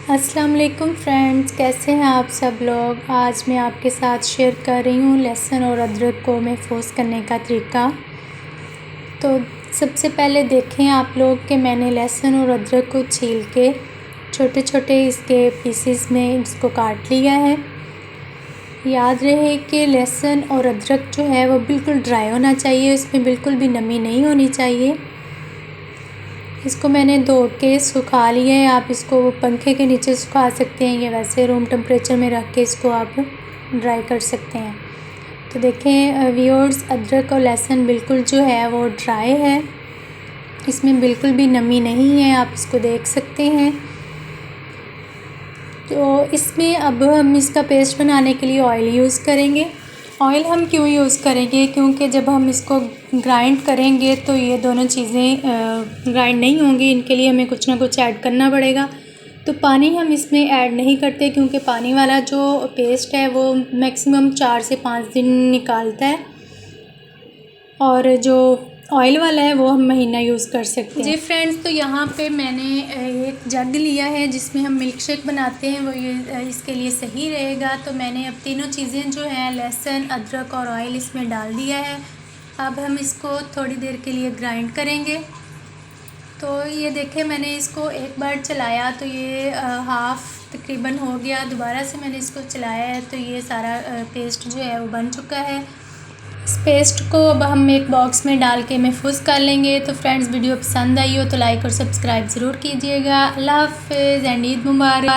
अस्सलाम वालेकुम फ्रेंड्स, कैसे हैं आप सब लोग। आज मैं आपके साथ शेयर कर रही हूँ लहसुन और अदरक को महफूज करने का तरीका। तो सबसे पहले देखें आप लोग कि मैंने लहसुन और अदरक को छील के छोटे छोटे इसके पीसेस में इसको काट लिया है। याद रहे कि लहसुन और अदरक जो है वो बिल्कुल ड्राई होना चाहिए, इसमें बिल्कुल भी नमी नहीं होनी चाहिए। इसको मैंने धो के सुखा लिया है। आप इसको पंखे के नीचे सुखा सकते हैं या वैसे रूम टेम्परेचर में रख के इसको आप ड्राई कर सकते हैं। तो देखें व्यूअर्स, अदरक और लहसुन बिल्कुल जो है वो ड्राई है, इसमें बिल्कुल भी नमी नहीं है, आप इसको देख सकते हैं। तो इसमें अब हम इसका पेस्ट बनाने के लिए ऑयल यूज़ करेंगे। ऑयल हम क्यों यूज़ करेंगे, क्योंकि जब हम इसको ग्राइंड करेंगे तो ये दोनों चीज़ें ग्राइंड नहीं होंगी, इनके लिए हमें कुछ ना कुछ ऐड करना पड़ेगा। तो पानी हम इसमें ऐड नहीं करते, क्योंकि पानी वाला जो पेस्ट है वो मैक्सिमम 4 से 5 दिन निकालता है, और जो ऑयल वाला है वो हम महीना यूज़ कर सकते हैं। जी फ्रेंड्स, तो यहाँ पे मैंने एक जग लिया है जिसमें हम मिल्क शेक बनाते हैं, वो ये इसके लिए सही रहेगा। तो मैंने अब तीनों चीज़ें जो हैं लहसुन, अदरक और ऑयल इसमें डाल दिया है। अब हम इसको थोड़ी देर के लिए ग्राइंड करेंगे। तो ये देखें, मैंने इसको एक बार चलाया तो ये हाफ़ तकरीबन हो गया। दोबारा से मैंने इसको चलाया है तो ये सारा पेस्ट जो है वो बन चुका है। इस पेस्ट को अब हम एक बॉक्स में डाल के महफूज कर लेंगे। तो फ्रेंड्स, वीडियो पसंद आई हो तो लाइक और सब्सक्राइब ज़रूर कीजिएगा। अल्लाह हाफ़िज़ एंड ईद मुबारक।